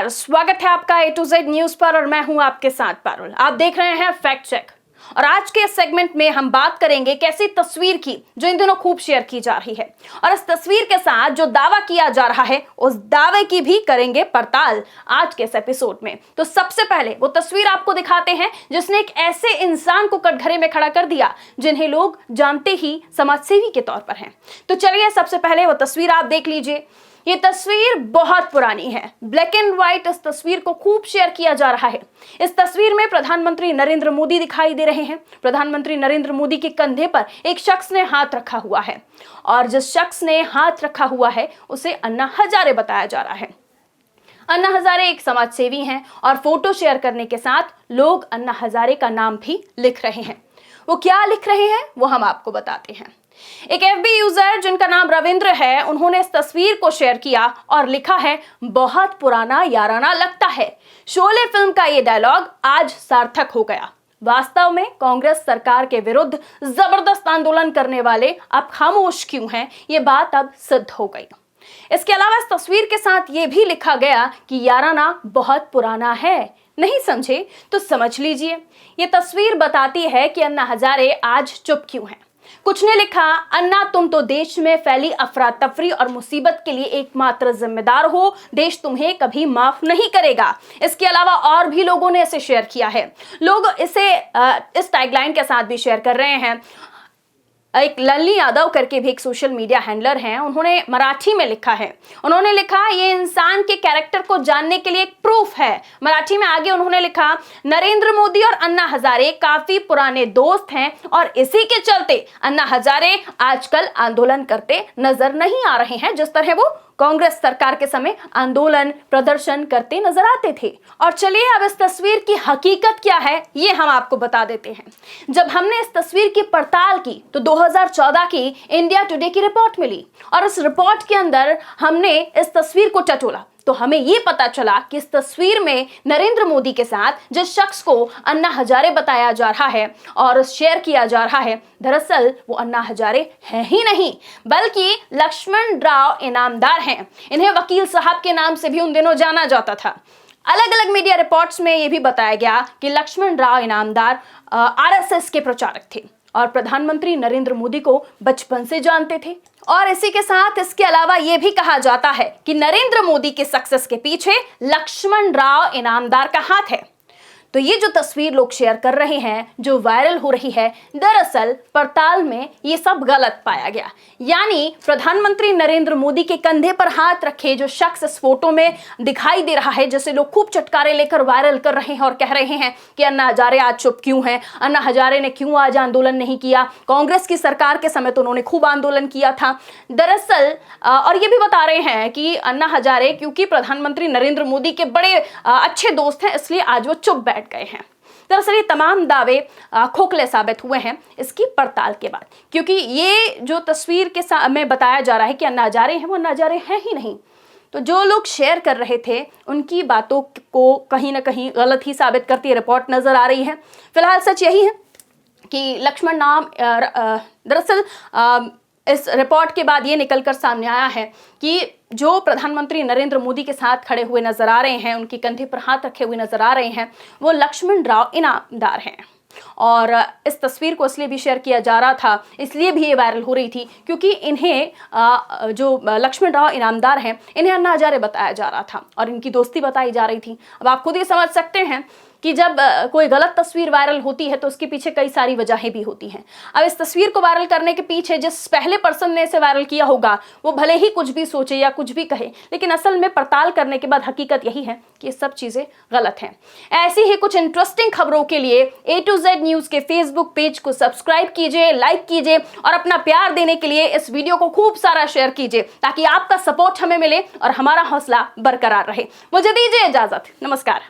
नमस्कार, स्वागत है आपका A to Z न्यूज पर और मैं हूं आपके साथ पारुल। आप देख रहे हैं फैक्ट चेक और आज के सेगमेंट में हम बात करेंगे कैसी तस्वीर की जो इन दिनों खूब शेयर की जा रही है और इस तस्वीर के साथ जो दावा किया जा रहा है उस दावे की भी करेंगे पड़ताल आज के इस एपिसोड में। तो सबसे पहले वो तस्वीर आपको दिखाते हैं जिसने एक ऐसे इंसान को कटघरे में खड़ा कर दिया जिन्हें लोग जानते ही समाजसेवी के तौर पर हैं। तो चलिए सबसे पहले वो तस्वीर आप देख लीजिए। ये तस्वीर बहुत पुरानी है, ब्लैक एंड व्हाइट इस तस्वीर को खूब शेयर किया जा रहा है। इस तस्वीर में प्रधानमंत्री नरेंद्र मोदी दिखाई दे रहे हैं। प्रधानमंत्री नरेंद्र मोदी के कंधे पर एक शख्स ने हाथ रखा हुआ है और जिस शख्स ने हाथ रखा हुआ है उसे अन्ना हजारे बताया जा रहा है। अन्ना हजारे एक समाजसेवी हैं और फोटो शेयर करने के साथ लोग अन्ना हजारे का नाम भी लिख रहे हैं। वो क्या लिख रहे हैं वो हम आपको बताते हैं। एक FB यूजर जिनका नाम रविंद्र है, उन्होंने इस तस्वीर को शेयर किया और लिखा है, बहुत पुराना याराना लगता है। शोले फिल्म का ये डायलॉग आज सार्थक हो गया। वास्तव में कांग्रेस सरकार के विरुद्ध जबरदस्त आंदोलन करने वाले अब खामोश क्यों हैं, ये बात अब सिद्ध हो गई। इसके अलावा इस तस्वीर के साथ ये भी लिखा गया कि याराना बहुत पुराना है। नहीं समझे तो समझ लीजिए। ये तस्वीर बताती है कि अन्ना हजारे आज चुप क्यों हैं। कुछ ने लिखा, अन्ना तुम तो देश में फैली अफरा तफरी और मुसीबत के लिए एकमात्र जिम्मेदार हो, देश तुम्हें कभी माफ नहीं करेगा। इसके अलावा और भी लोगों ने इसे शेयर किया है। लोग इसे इस टैगलाइन के साथ भी शेयर कर रहे हैं। एक लल्ली यादव करके भी एक सोशल मीडिया हैंडलर हैं, उन्होंने मराठी में लिखा है। उन्होंने लिखा, ये इंसान के कैरेक्टर को जानने के लिए एक प्रूफ है। मराठी में आगे उन्होंने लिखा, नरेंद्र मोदी और अन्ना हजारे काफी पुराने दोस्त हैं और इसी के चलते अन्ना हजारे आजकल आंदोलन करते नजर नहीं आ रहे हैं जिस तरह वो कांग्रेस सरकार के समय आंदोलन प्रदर्शन करते नजर आते थे। और चलिए अब इस तस्वीर की हकीकत क्या है ये हम आपको बता देते हैं। जब हमने इस तस्वीर की पड़ताल की तो 2014 की इंडिया टुडे की रिपोर्ट मिली और इस रिपोर्ट के अंदर हमने इस तस्वीर को टटोला तो हमें यह पता चला कि इस तस्वीर में नरेंद्र मोदी के साथ जिस शख्स को अन्ना हजारे बताया जा रहा है और शेयर किया जा रहा है, दरअसल वो अन्ना हजारे हैं ही नहीं बल्कि लक्ष्मण राव इनामदार हैं। इन्हें वकील साहब के नाम से भी उन दिनों जाना जाता था। अलग अलग मीडिया रिपोर्ट्स में यह भी बताया गया कि लक्ष्मण राव इनामदार RSS के प्रचारक थे और प्रधानमंत्री नरेंद्र मोदी को बचपन से जानते थे। और इसी के साथ इसके अलावा यह भी कहा जाता है कि नरेंद्र मोदी के सक्सेस के पीछे लक्ष्मण राव इनामदार का हाथ है। तो ये जो तस्वीर लोग शेयर कर रहे हैं, जो वायरल हो रही है, दरअसल पड़ताल में ये सब गलत पाया गया। यानी प्रधानमंत्री नरेंद्र मोदी के कंधे पर हाथ रखे जो शख्स इस फोटो में दिखाई दे रहा है, जैसे लोग खूब चटकारे लेकर वायरल कर रहे हैं और कह रहे हैं कि अन्ना हजारे आज चुप क्यों हैं, अन्ना हजारे ने क्यों आज आंदोलन नहीं किया, कांग्रेस की सरकार के समय तो उन्होंने खूब आंदोलन किया था। दरअसल और ये भी बता रहे हैं कि अन्ना हजारे क्योंकि प्रधानमंत्री नरेंद्र मोदी के बड़े अच्छे दोस्त हैं इसलिए आज वो चुप बैठ गए हैं। दरअसल ये तमाम दावे खोखले साबित हुए हैं इसकी पड़ताल के बाद, क्योंकि ये जो तस्वीर के साथ में बताया जा रहा है कि अन्ना हजारे हैं, वो अन्ना हजारे हैं ही नहीं। तो जो लोग शेयर कर रहे थे उनकी बातों को कहीं ना कहीं गलत ही साबित करती है रिपोर्ट नजर आ रही है। फिलहाल सच यही है कि लक्ष्मण नाम दरअसल इस रिपोर्ट के बाद ये निकलकर सामने आया है कि जो प्रधानमंत्री नरेंद्र मोदी के साथ खड़े हुए नजर आ रहे हैं, उनके कंधे पर हाथ रखे हुए नजर आ रहे हैं, वो लक्ष्मण राव इनामदार हैं। और इस तस्वीर को इसलिए भी शेयर किया जा रहा था, इसलिए भी ये वायरल हो रही थी क्योंकि इन्हें जो लक्ष्मण राव इनामदार हैं इन्हें अन्ना हजारे बताया जा रहा था और इनकी दोस्ती बताई जा रही थी। अब आप खुद ही समझ सकते हैं कि जब कोई गलत तस्वीर वायरल होती है तो उसके पीछे कई सारी वजहें भी होती हैं। अब इस तस्वीर को वायरल करने के पीछे जिस पहले पर्सन ने इसे वायरल किया होगा वो भले ही कुछ भी सोचे या कुछ भी कहे, लेकिन असल में पड़ताल करने के बाद हकीकत यही है कि ये सब चीज़ें गलत हैं। ऐसी ही कुछ इंटरेस्टिंग खबरों के लिए A to Z न्यूज़ के फेसबुक पेज को सब्सक्राइब कीजिए, लाइक कीजिए और अपना प्यार देने के लिए इस वीडियो को खूब सारा शेयर कीजिए ताकि आपका सपोर्ट हमें मिले और हमारा हौसला बरकरार रहे। मुझे दीजिए इजाज़त। नमस्कार।